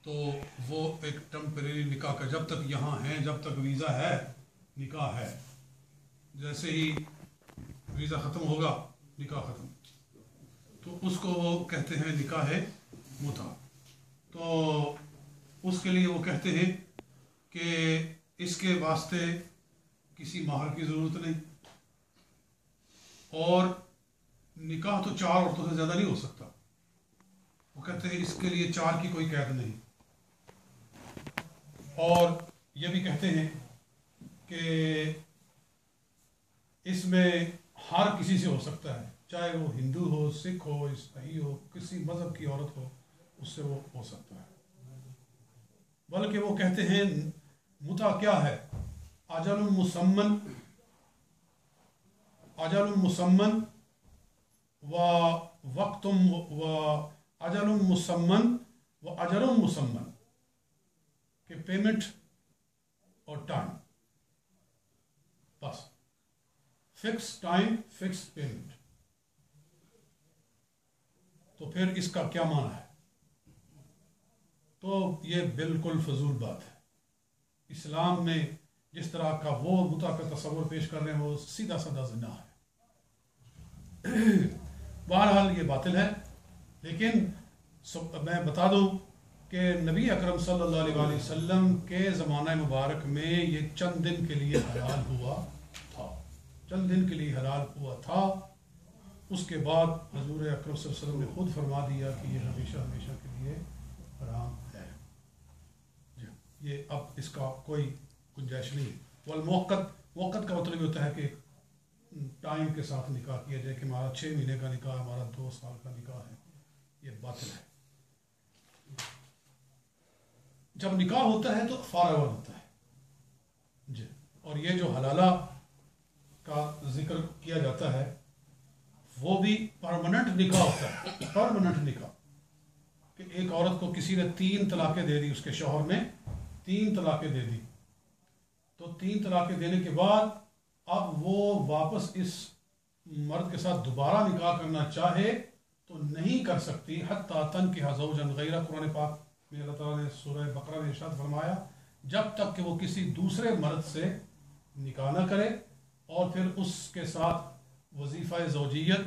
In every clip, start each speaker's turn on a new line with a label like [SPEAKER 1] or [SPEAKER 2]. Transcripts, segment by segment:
[SPEAKER 1] تو وہ ایک ٹیمپریری نکاح کا، جب تک یہاں ہیں، جب تک ویزا ہے نکاح ہے، جیسے ہی ویزا ختم ہوگا نکاح ختم، تو اس کو وہ کہتے ہیں نکاح متع۔ تو اس کے لیے وہ کہتے ہیں کہ اس کے واسطے کسی مہر کی ضرورت نہیں، اور نکاح تو 4 عورتوں سے زیادہ نہیں ہو سکتا۔ وہ کہتے ہیں اس کے لیے 4 کی کوئی قید نہیں، اور یہ بھی کہتے ہیں کہ اس میں ہر کسی سے ہو سکتا ہے، چاہے وہ ہندو ہو، سکھ ہو، عیسائی ہو، کسی مذہب کی عورت ہو، اس سے وہ ہو سکتا ہے۔ بلکہ وہ کہتے ہیں متع کیا ہے؟ اجل مسمن و وقت و اجل مسمن و اجر مسمن، کہ پیمنٹ اور ٹائم، بس فکس ٹائم فکس پیمنٹ۔ تو پھر اس کا کیا معنی ہے؟ تو یہ بالکل فضول بات ہے۔ اسلام میں جس طرح کا وہ متع کا تصور پیش کر رہے ہیں وہ سیدھا سادہ زنا ہے۔ بہرحال یہ باطل ہے، لیکن میں بتا دوں کہ نبی اکرم صلی اللہ علیہ وسلم کے زمانہ مبارک میں یہ چند دن کے لیے حلال ہوا تھا، چند دن کے لیے حلال ہوا تھا۔ اس کے بعد حضور اکرم صلی اللہ علیہ وسلم نے خود فرما دیا کہ یہ ہمیشہ ہمیشہ کے لیے حرام ہے۔ یہ اب اس کا کوئی گنجائش نہیں۔ والموقت کا مطلب ہوتا ہے کہ ٹائم کے ساتھ نکاح کیا جائے، کہ ہمارا 6 مہینے کا نکاح، ہمارا 2 سال کا نکاح ہے، یہ باطل ہے۔ جب نکاح ہوتا ہے تو فارغ ہوتا ہے جی۔ اور یہ جو حلالہ کا ذکر کیا جاتا ہے وہ بھی پرماننٹ نکاح ہوتا ہے، پرماننٹ نکاح، کہ ایک عورت کو کسی نے 3 طلاقیں دے دی، اس کے شوہر نے 3 طلاقیں دے دی، تو 3 طلاقیں دینے کے بعد اب وہ واپس اس مرد کے ساتھ دوبارہ نکاح کرنا چاہے تو نہیں کر سکتی، حتیٰ تنکح زوجا غیرہ۔ قرآن پاک میں اللہ تعالیٰ نے سورہ بقرہ میں ارشاد فرمایا جب تک کہ وہ کسی دوسرے مرد سے نکاح نہ کرے اور پھر اس کے ساتھ وظیفہ زوجیت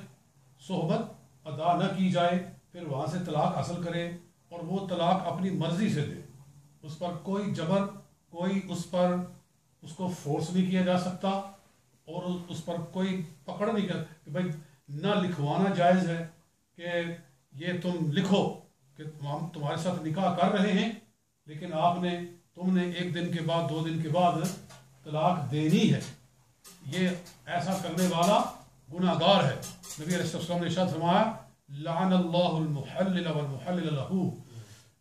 [SPEAKER 1] صحبت ادا نہ کی جائے، پھر وہاں سے طلاق حاصل کرے، اور وہ طلاق اپنی مرضی سے دے، اس پر کوئی جبر، کوئی اس کو فورس نہیں کیا جا سکتا، اور اس پر کوئی پکڑ نہیں کر کہ بھائی نہ لکھوانا جائز ہے کہ یہ تم لکھو کہ ہم تمہارے ساتھ نکاح کر رہے ہیں، لیکن تم نے 1 دن کے بعد 2 دن کے بعد طلاق دینی ہے۔ یہ ایسا کرنے والا گناہ گار ہے۔ نبی علیہ السلام نے ارشاد فرمایا لعن اللہ المحلل والمحلل لہ،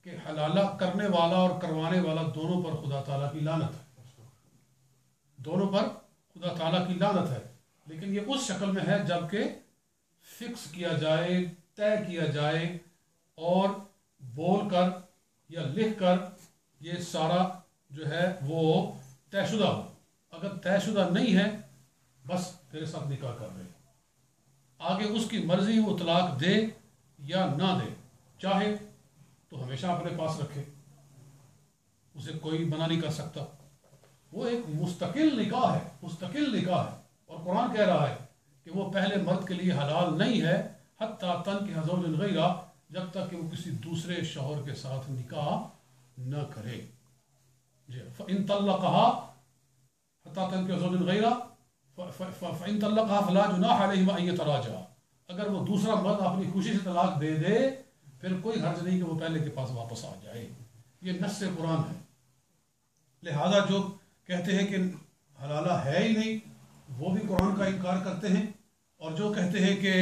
[SPEAKER 1] کہ حلالہ کرنے والا اور کروانے والا دونوں پر خدا تعالیٰ کی لعنت ہے، دونوں پر خدا تعالیٰ کی لعنت ہے۔ لیکن یہ اس شکل میں ہے جب کہ فکس کیا جائے، طے کیا جائے، اور بول کر یا لکھ کر یہ سارا جو ہے وہ طے شدہ ہو۔ اگر طے شدہ نہیں ہے بس تیرے ساتھ نکاح کر رہے، آگے اس کی مرضی وہ طلاق دے یا نہ دے، چاہے تو ہمیشہ اپنے پاس رکھے، اسے کوئی منع نہیں کر سکتا۔ وہ ایک مستقل نکاح ہے، مستقل نکاح ہے، اور قرآن کہہ رہا ہے کہ وہ پہلے مرد کے لیے حلال نہیں ہے حتیٰ تنکح زوجا غیرہ، جب تک کہ وہ کسی دوسرے شوہر کے ساتھ نکاح نہ کرے جی۔ فَإِن طَلَّقَهَا حَتَّى تَنكِحَ زَوْجًا غَيْرَهُ فَإِن طَلَّقَهَا فَلَا جُنَاحَ عَلَيْهِمَا أَن يَتَرَاجَعَا، اگر وہ دوسرا مرد اپنی خوشی سے طلاق دے دے پھر کوئی حرج نہیں کہ وہ پہلے کے پاس واپس آ جائے۔ یہ نص قرآن ہے۔ لہذا جو کہتے ہیں کہ حلالہ ہے ہی نہیں وہ بھی قرآن کا انکار کرتے ہیں، اور جو کہتے ہیں کہ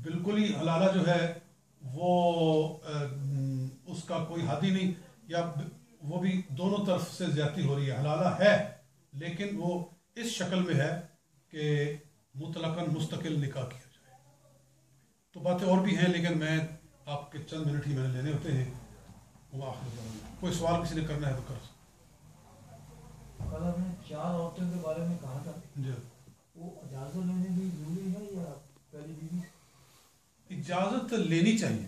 [SPEAKER 1] بالکل ہی حلالہ جو ہے وہ اس کا کوئی حد ہی نہیں، یا وہ بھی دونوں طرف سے زیادتی ہو رہی ہے، حلالہ ہے لیکن وہ اس شکل میں ہے کہ مطلقاً مستقل نکاح کیا جائے۔ تو باتیں اور بھی ہیں لیکن میں آپ کے چند منٹ ہی میں نے لینے ہوتے ہیں۔ کوئی سوال کسی نے کرنا ہے تو کر سکتے۔
[SPEAKER 2] کل ہم نے 4 عورتوں کے بارے میں کہا تھا
[SPEAKER 1] جی،
[SPEAKER 2] وہ اجازت لینے بھی ضروری ہے یا پہلی بیوی؟
[SPEAKER 1] اجازت لینی چاہیے،